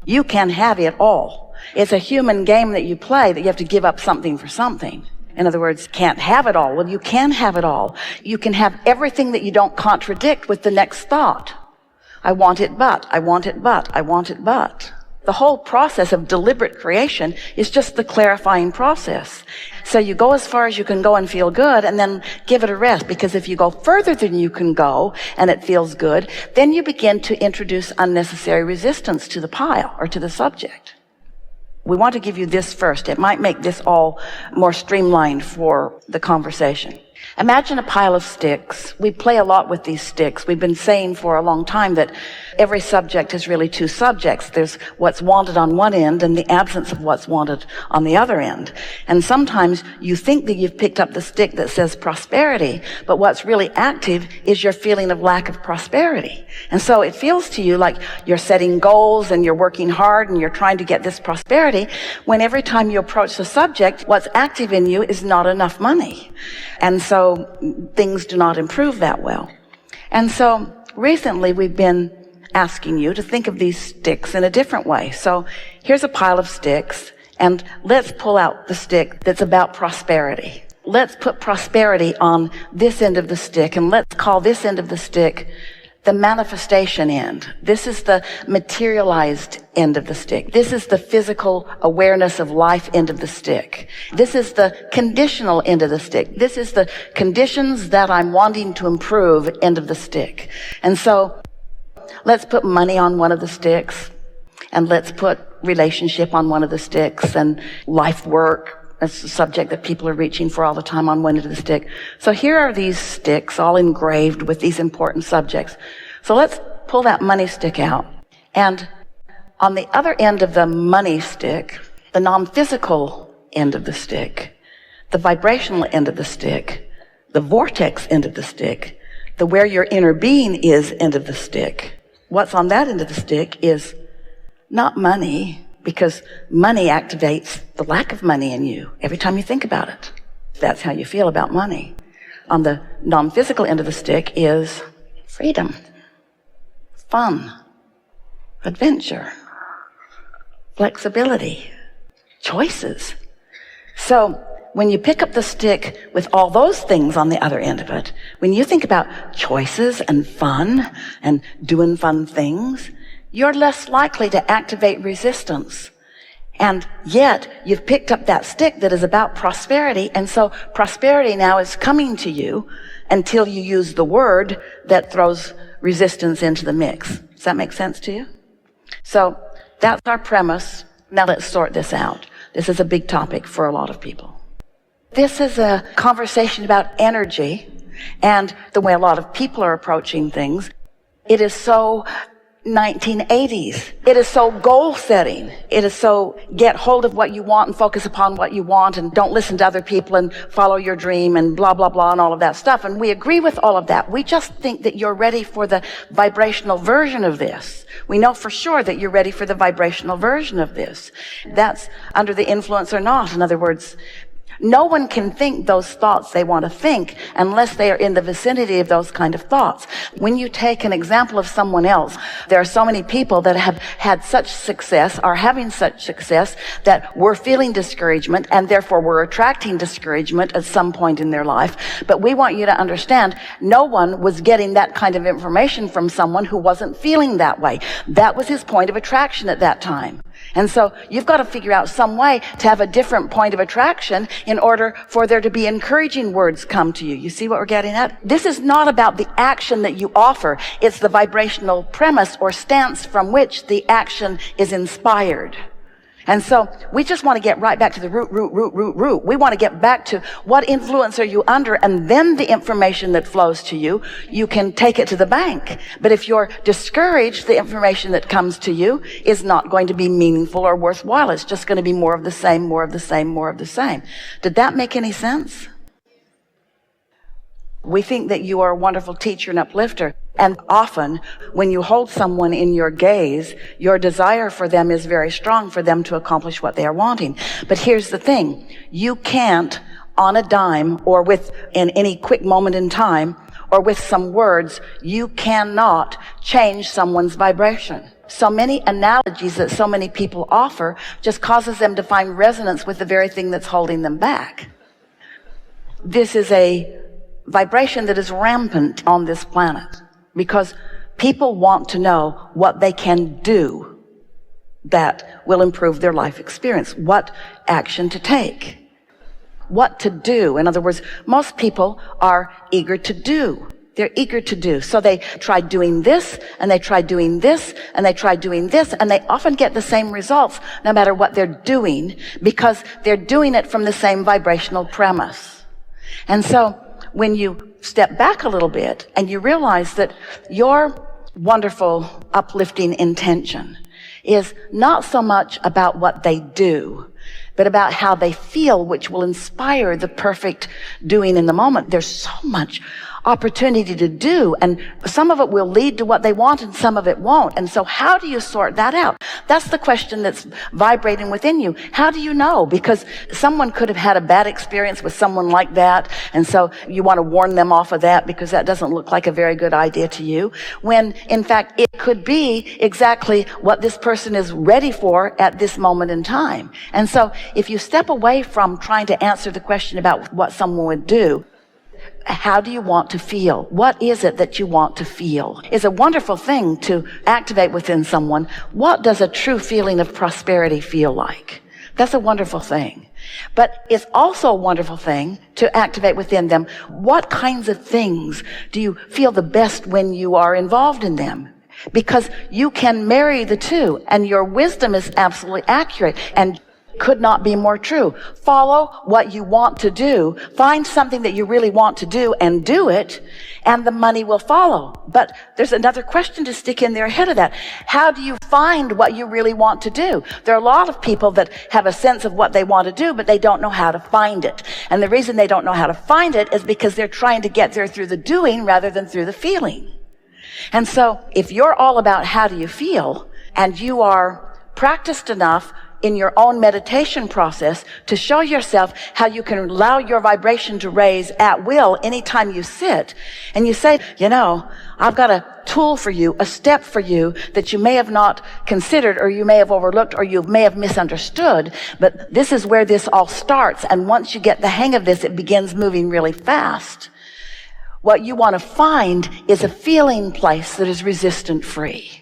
You can have it all. It's a human game that you play that you have to give up something for something. In other words, can't have it all. Well, you can have it all. You can have everything that you don't contradict with the next thought. I want it, but, I want it, but, I want it, but. The whole process of deliberate creation is just the clarifying process. So you go as far as you can go and feel good, and then give it a rest, because if you go further than you can go and it feels good, then you begin to introduce unnecessary resistance to the pile or to the subject. We want to give you this first. It might make this all more streamlined for the conversation. Imagine a pile of sticks. We play a lot with these sticks. We've been saying for a long time that every subject is really two subjects. There's what's wanted on one end and the absence of what's wanted on the other end. And sometimes you think that you've picked up the stick that says prosperity, but what's really active is your feeling of lack of prosperity. And so it feels to you like you're setting goals and you're working hard and you're trying to get this prosperity, when every time you approach the subject, what's active in you is not enough money. And so things do not improve that well. And so recently we've been asking you to think of these sticks in a different way. So here's a pile of sticks, and let's pull out the stick that's about prosperity. Let's put prosperity on this end of the stick, and let's call this end of the stick the manifestation end. This is the materialized end of the stick. This is the physical awareness of life end of the stick. This is the conditional end of the stick. This is the conditions that I'm wanting to improve end of the stick. And so let's put money on one of the sticks, and let's put relationship on one of the sticks, and life work. That's a subject that people are reaching for all the time on one end of the stick. So here are these sticks all engraved with these important subjects. So let's pull that money stick out. And on the other end of the money stick, the non-physical end of the stick, the vibrational end of the stick, the vortex end of the stick, the where your inner being is end of the stick. What's on that end of the stick is not money, because money activates the lack of money in you every time you think about it. That's how you feel about money. On the non-physical end of the stick is freedom, fun, adventure, flexibility, choices. So when you pick up the stick with all those things on the other end of it, when you think about choices and fun and doing fun things, you're less likely to activate resistance. And yet you've picked up that stick that is about prosperity, and so prosperity now is coming to you until you use the word that throws resistance into the mix. Does that make sense to you? So that's our premise. Now let's sort this out. This is a big topic for a lot of people. This is a conversation about energy and the way a lot of people are approaching things. It is so 1980s. It is so goal setting. It is so get hold of what you want and focus upon what you want and don't listen to other people and follow your dream and blah, blah, blah and all of that stuff. And we agree with all of that. We just think that you're ready for the vibrational version of this. We know for sure that you're ready for the vibrational version of this. That's under the influence or not. In other words, no one can think those thoughts they want to think unless they are in the vicinity of those kind of thoughts. When you take an example of someone else, there are so many people that have had such success, are having such success, that we're feeling discouragement, and therefore we're attracting discouragement at some point in their life. But we want you to understand, no one was getting that kind of information from someone who wasn't feeling that way. That was his point of attraction at that time. And so you've got to figure out some way to have a different point of attraction in order for there to be encouraging words come to you. You see what we're getting at? This is not about the action that you offer. It's the vibrational premise or stance from which the action is inspired. And so we just want to get right back to the root. We want to get back to what influence are you under, and then the information that flows to you, you can take it to the bank. But if you're discouraged, the information that comes to you is not going to be meaningful or worthwhile. It's just going to be more of the same, more of the same, more of the same. Did that make any sense? We think that you are a wonderful teacher and uplifter. And often, when you hold someone in your gaze, your desire for them is very strong for them to accomplish what they are wanting. But here's the thing. You can't, on a dime, or in any quick moment in time, or with some words, you cannot change someone's vibration. so many analogies that so many people offer just causes them to find resonance with the very thing that's holding them back. This is a vibration that is rampant on this planet because people want to know what they can do that will improve their life experience, what action to take, what to do. In other words, most people are eager to do. They're eager to do. So they try doing this, and they try doing this, and they try doing this, and they often get the same results no matter what they're doing because they're doing it from the same vibrational premise. And so when you step back a little bit and you realize that your wonderful, uplifting intention is not so much about what they do, but about how they feel, which will inspire the perfect doing in the moment. There's so much opportunity to do, and some of it will lead to what they want and some of it won't. And so how do you sort that out? That's the question that's vibrating within you. How do you know? Because someone could have had a bad experience with someone like that, and so you want to warn them off of that because that doesn't look like a very good idea to you, when in fact it could be exactly what this person is ready for at this moment in time. And so if you step away from trying to answer the question about what someone would do, how do you want to feel? What is it that you want to feel? It's a wonderful thing to activate within someone. What does a true feeling of prosperity feel like? That's a wonderful thing. But it's also a wonderful thing to activate within them. What kinds of things do you feel the best when you are involved in them? Because you can marry the two, and your wisdom is absolutely accurate and could not be more true. Follow what you want to do. Find something that you really want to do and do it, and the money will follow. But there's another question to stick in there ahead of that. How do you find what you really want to do? There are a lot of people that have a sense of what they want to do, but they don't know how to find it. And the reason they don't know how to find it is because they're trying to get there through the doing rather than through the feeling. And so if you're all about how do you feel, and you are practiced enough in your own meditation process to show yourself how you can allow your vibration to raise at will anytime you sit, and you say, you know, I've got a tool for you, a step for you that you may have not considered, or you may have overlooked, or you may have misunderstood, but this is where this all starts, and once you get the hang of this, it begins moving really fast. What you want to find is a feeling place that is resistant free.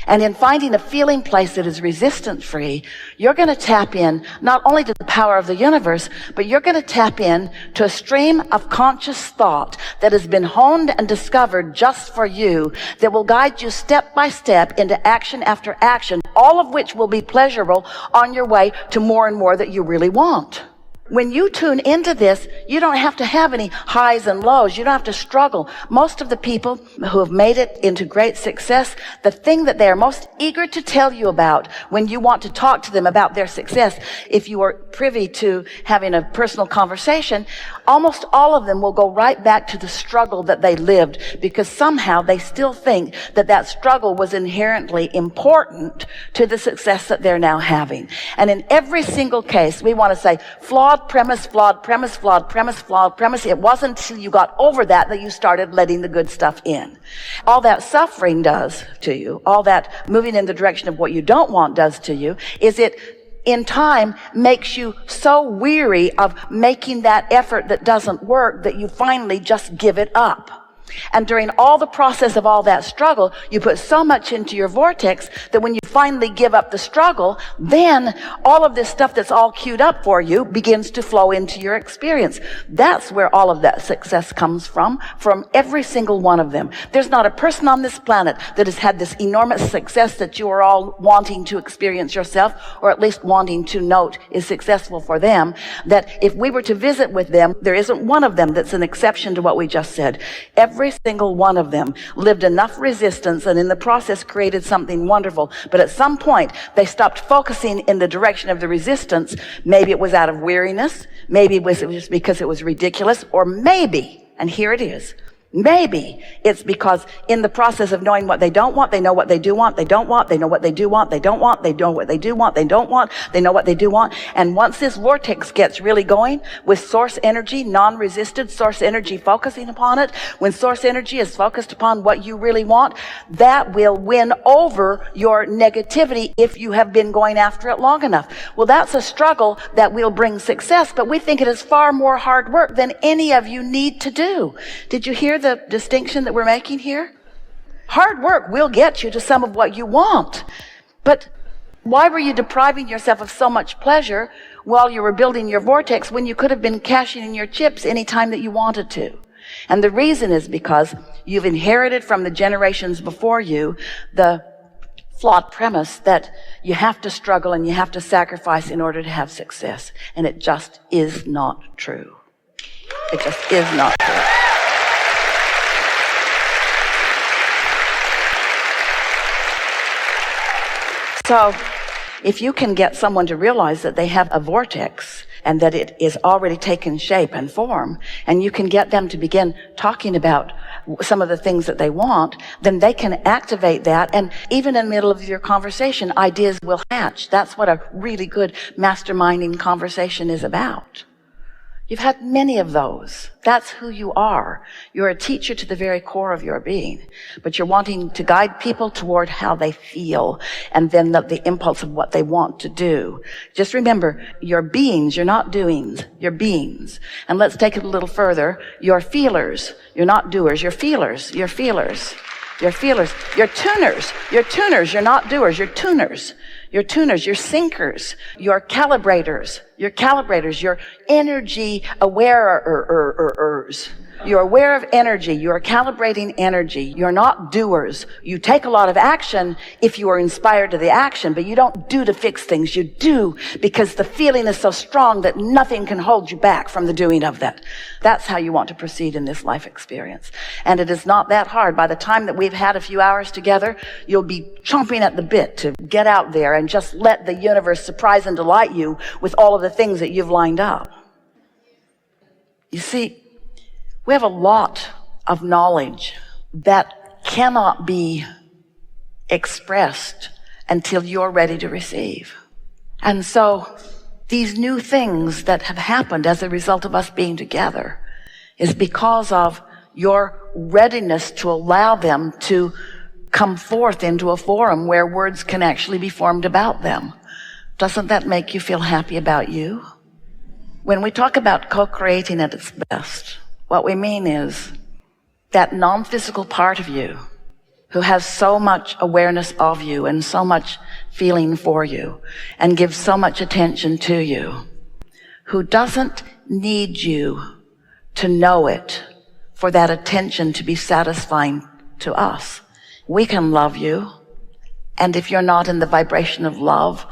And in finding a feeling place that is resistance free, you're going to tap in not only to the power of the universe, but you're going to tap in to a stream of conscious thought that has been honed and discovered just for you, that will guide you step by step into action after action, all of which will be pleasurable on your way to more and more that you really want. When you tune into this, you don't have to have any highs and lows. You don't have to struggle. Most of the people who have made it into great success, the thing that they are most eager to tell you about when you want to talk to them about their success, if you are privy to having a personal conversation, almost all of them will go right back to the struggle that they lived, because somehow they still think that that struggle was inherently important to the success that they're now having. And in every single case, we want to say, flawed premise, flawed premise, flawed premise, flawed premise. It wasn't until you got over that you started letting the good stuff in. All that suffering does to you, all that moving in the direction of what you don't want does to you, is it in time makes you so weary of making that effort that doesn't work that you finally just give it up. And during all the process of all that struggle, you put so much into your vortex that when you finally give up the struggle, then all of this stuff that's all queued up for you begins to flow into your experience. That's where all of that success comes from every single one of them. There's not a person on this planet that has had this enormous success that you are all wanting to experience yourself, or at least wanting to note is successful for them, that if we were to visit with them, there isn't one of them that's an exception to what we just said. Every single one of them lived enough resistance and in the process created something wonderful. But at some point, they stopped focusing in the direction of the resistance. Maybe it was out of weariness. Maybe it was just because it was ridiculous. Or maybe, and here it is, Maybe it's because in the process of knowing what they don't want, they know what they do want, they don't want, they know what they do want, they don't want, they know what they do want, they don't want, they know what they do want. And once this vortex gets really going with source energy, non-resisted source energy focusing upon it, when source energy is focused upon what you really want, that will win over your negativity if you have been going after it long enough. Well, that's a struggle that will bring success, but we think it is far more hard work than any of you need to do. Did you hear the distinction that we're making here? Hard work will get you to some of what you want, but why were you depriving yourself of so much pleasure while you were building your vortex when you could have been cashing in your chips any time that you wanted to? And the reason is because you've inherited from the generations before you the flawed premise that you have to struggle and you have to sacrifice in order to have success. And it just is not true. It just is not true. So if you can get someone to realize that they have a vortex and that it is already taken shape and form, and you can get them to begin talking about some of the things that they want, then they can activate that. And even in the middle of your conversation, ideas will hatch. That's what a really good masterminding conversation is about. You've had many of those. That's who you are. You're a teacher to the very core of your being, but you're wanting to guide people toward how they feel and then the impulse of what they want to do. Just remember, you're beings, you're not doings, you're beings. And let's take it a little further. You're feelers. You're not doers, you're feelers. You're feelers. You're feelers. You're tuners. You're tuners. You're not doers, you're tuners. You're tuners, you're sinkers, you're calibrators, you're energy awareers. You're aware of energy, you're calibrating energy. You're not doers. You take a lot of action if you are inspired to the action, but you don't do to fix things. You do because the feeling is so strong that nothing can hold you back from the doing of that. That's how you want to proceed in this life experience. And it is not that hard. By the time that we've had a few hours together, you'll be chomping at the bit to get out there and just let the universe surprise and delight you with all of the things that you've lined up. You see, we have a lot of knowledge that cannot be expressed until you're ready to receive. And so these new things that have happened as a result of us being together is because of your readiness to allow them to come forth into a forum where words can actually be formed about them. Doesn't that make you feel happy about you? When we talk about co-creating at its best, what we mean is that non-physical part of you who has so much awareness of you and so much feeling for you and gives so much attention to you, who doesn't need you to know it for that attention to be satisfying to us. We can love you, and if you're not in the vibration of love,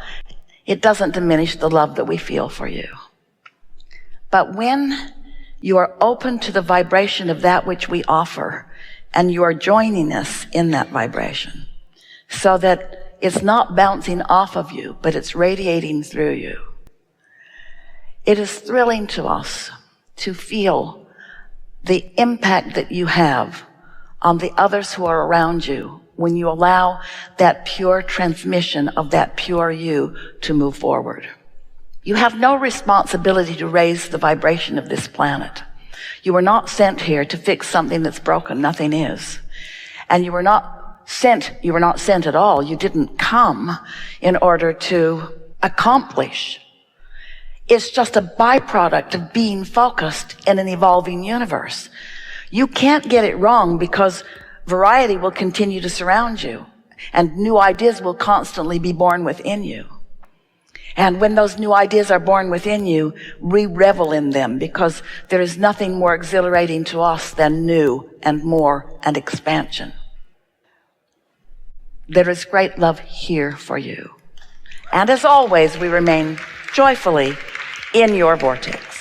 it doesn't diminish the love that we feel for you. But when you are open to the vibration of that which we offer, and you are joining us in that vibration, so that it's not bouncing off of you, but it's radiating through you. It is thrilling to us to feel the impact that you have on the others who are around you when you allow that pure transmission of that pure you to move forward. You have no responsibility to raise the vibration of this planet. You were not sent here to fix something that's broken. Nothing is. And you were not sent at all. You didn't come in order to accomplish. It's just a byproduct of being focused in an evolving universe. You can't get it wrong because variety will continue to surround you and new ideas will constantly be born within you. And when those new ideas are born within you, we revel in them because there is nothing more exhilarating to us than new and more and expansion. There is great love here for you. And as always, we remain joyfully in your vortex.